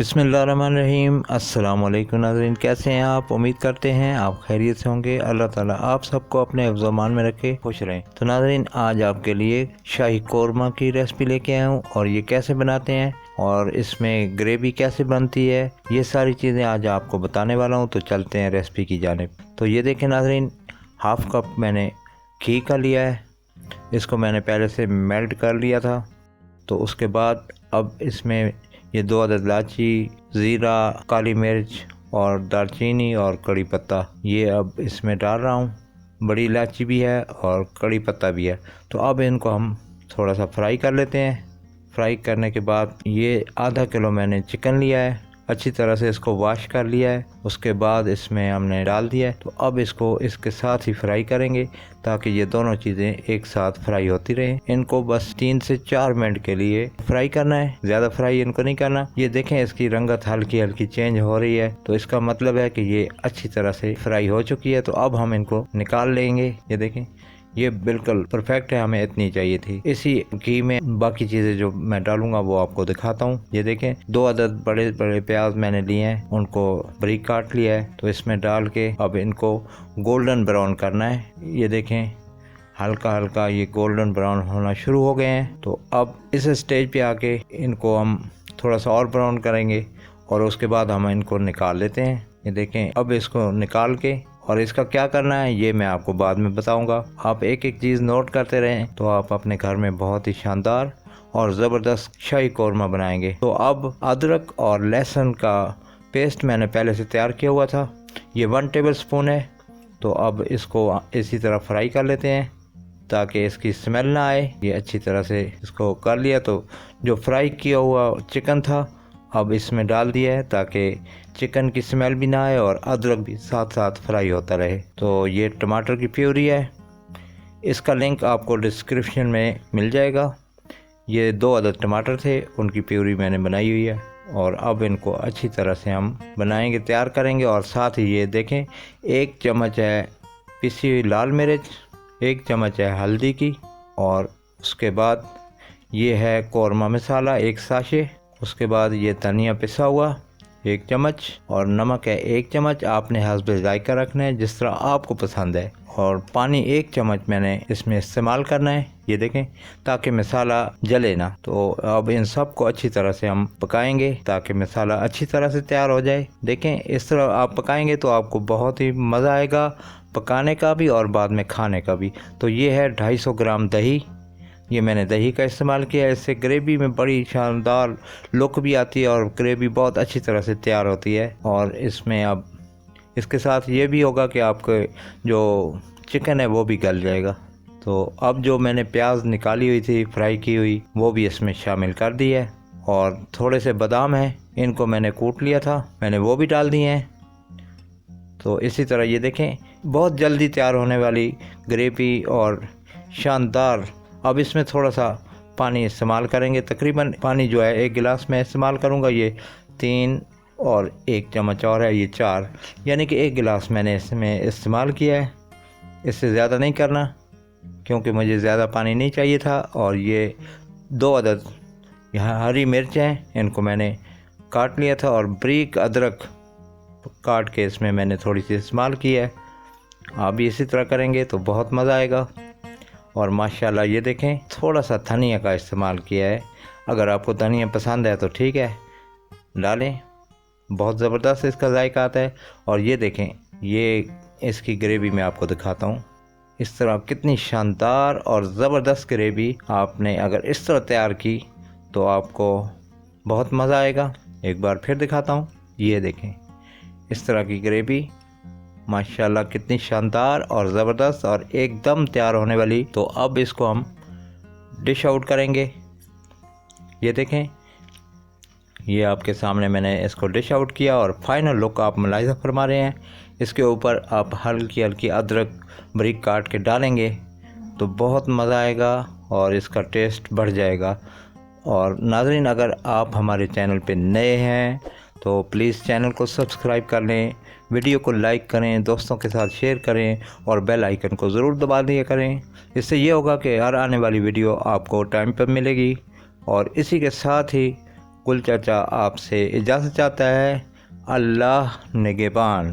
बिस्मिल्लाहिर्रहमानिर्रहीम। अस्सलाम वालेकुम नाज़रीन, कैसे हैं आप? उम्मीद करते हैं आप खैरियत से होंगे। अल्लाह ताला आप सबको अपने हिफ्ज़-ओ-मान में रखे, खुश रहें। तो नाज़रीन, आज आपके लिए शाही कोरमा की रेसिपी लेके आया हूँ और ये कैसे बनाते हैं और इसमें ग्रेवी कैसे बनती है, ये सारी चीज़ें आज आपको बताने वाला हूँ। तो चलते हैं रेसिपी की जानिब। तो ये देखें नाज़रीन, हाफ़ कप मैंने घी का लिया है। इसको मैंने पहले से मेल्ट कर लिया था। तो उसके बाद अब इसमें ये 2 अदद इलायची, ज़ीरा, काली मिर्च और दालचीनी और कड़ी पत्ता ये अब इसमें डाल रहा हूँ। बड़ी इलायची भी है और कड़ी पत्ता भी है। तो अब इनको हम थोड़ा सा फ्राई कर लेते हैं। फ्राई करने के बाद ये आधा किलो मैंने चिकन लिया है, अच्छी तरह से इसको वॉश कर लिया है। उसके बाद इसमें हमने डाल दिया है। तो अब इसको इसके साथ ही फ्राई करेंगे ताकि ये दोनों चीज़ें एक साथ फ्राई होती रहें। इनको बस 3 से 4 मिनट के लिए फ्राई करना है, ज़्यादा फ्राई इनको नहीं करना। ये देखें इसकी रंगत हल्की हल्की चेंज हो रही है, तो इसका मतलब है कि ये अच्छी तरह से फ्राई हो चुकी है। तो अब हम इनको निकाल लेंगे। ये देखें ये बिल्कुल परफेक्ट है, हमें इतनी चाहिए थी। इसी घी में बाकी चीज़ें जो मैं डालूंगा वो आपको दिखाता हूँ। ये देखें 2 अदद बड़े बड़े प्याज मैंने लिए हैं, उनको बारीक काट लिया है। तो इसमें डाल के अब इनको गोल्डन ब्राउन करना है। ये देखें हल्का हल्का ये गोल्डन ब्राउन होना शुरू हो गए हैं। तो अब इस स्टेज पे आके इनको हम थोड़ा सा और ब्राउन करेंगे और उसके बाद हम इनको निकाल लेते हैं। ये देखें अब इसको निकाल के और इसका क्या करना है ये मैं आपको बाद में बताऊंगा। आप एक एक चीज़ नोट करते रहें तो आप अपने घर में बहुत ही शानदार और ज़बरदस्त शाही कोरमा बनाएंगे। तो अब अदरक और लहसुन का पेस्ट मैंने पहले से तैयार किया हुआ था, ये 1 टेबल स्पून है। तो अब इसको इसी तरह फ्राई कर लेते हैं ताकि इसकी स्मेल ना आए। ये अच्छी तरह से इसको कर लिया। तो जो फ्राई किया हुआ चिकन था अब इसमें डाल दिया है ताकि चिकन की स्मेल भी ना आए और अदरक भी साथ साथ फ्राई होता रहे। तो ये टमाटर की प्यूरी है, इसका लिंक आपको डिस्क्रिप्शन में मिल जाएगा। ये 2 अदद टमाटर थे, उनकी प्यूरी मैंने बनाई हुई है। और अब इनको अच्छी तरह से हम बनाएंगे, तैयार करेंगे। और साथ ही ये देखें 1 चम्मच है पिसी हुई लाल मिर्च, 1 चम्मच है हल्दी की, और उसके बाद ये है कोरमा मसाला 1 साशे। उसके बाद ये धनिया पिसा हुआ 1 चम्मच और नमक है 1 चम्मच। आपने हस्ब जायका रखना है जिस तरह आपको पसंद है। और पानी 1 चम्मच मैंने इसमें इस्तेमाल करना है, ये देखें, ताकि मसाला जले ना। तो अब इन सब को अच्छी तरह से हम पकाएंगे ताकि मसाला अच्छी तरह से तैयार हो जाए। देखें इस तरह आप पकाएंगे तो आपको बहुत ही मज़ा आएगा पकाने का भी और बाद में खाने का भी। तो ये है 250 ग्राम दही, ये मैंने दही का इस्तेमाल किया है। इससे ग्रेवी में बड़ी शानदार लुक भी आती है और ग्रेवी बहुत अच्छी तरह से तैयार होती है। और इसमें अब इसके साथ ये भी होगा कि आपके जो चिकन है वो भी गल जाएगा। तो अब जो मैंने प्याज निकाली हुई थी फ्राई की हुई वो भी इसमें शामिल कर दी है। और थोड़े से बादाम हैं, इनको मैंने कूट लिया था, मैंने वो भी डाल दिए हैं। तो इसी तरह ये देखें बहुत जल्दी तैयार होने वाली ग्रेवी और शानदार। अब इसमें थोड़ा सा पानी इस्तेमाल करेंगे, तकरीबन पानी जो है 1 गिलास में इस्तेमाल करूँगा। ये 3 और 1 चम्मच और है, ये 4, यानी कि 1 गिलास मैंने इसमें इस्तेमाल किया है। इससे ज़्यादा नहीं करना क्योंकि मुझे ज़्यादा पानी नहीं चाहिए था। और ये 2 अदद यहाँ हरी मिर्च हैं, इनको मैंने काट लिया था और बारीक अदरक काट के इसमें मैंने थोड़ी सी इस्तेमाल की है। आप भी इसी तरह करेंगे तो बहुत मज़ा आएगा। और माशाल्लाह ये देखें थोड़ा सा धनिया का इस्तेमाल किया है, अगर आपको धनिया पसंद है तो ठीक है डालें, बहुत ज़बरदस्त इसका जायका आता है। और ये देखें ये इसकी ग्रेवी मैं आपको दिखाता हूँ, इस तरह कितनी शानदार और ज़बरदस्त ग्रेवी आपने अगर इस तरह तैयार की तो आपको बहुत मज़ा आएगा। एक बार फिर दिखाता हूँ, ये देखें इस तरह की ग्रेवी माशाल्लाह कितनी शानदार और ज़बरदस्त और एकदम तैयार होने वाली। तो अब इसको हम डिश आउट करेंगे। ये देखें ये आपके सामने मैंने इसको डिश आउट किया और फाइनल लुक आप मुलाहिज़ा फरमा रहे हैं। इसके ऊपर आप हल्की हल्की अदरक बारीक काट के डालेंगे तो बहुत मज़ा आएगा और इसका टेस्ट बढ़ जाएगा। और नाज़रीन अगर आप हमारे चैनल पे नए हैं तो प्लीज़ चैनल को सब्सक्राइब कर लें, वीडियो को लाइक करें, दोस्तों के साथ शेयर करें और बेल आइकन को ज़रूर दबा दिया करें। इससे ये होगा कि हर आने वाली वीडियो आपको टाइम पर मिलेगी। और इसी के साथ ही गुल चाचा आपसे इजाज़त चाहता है। अल्लाह निगहबान।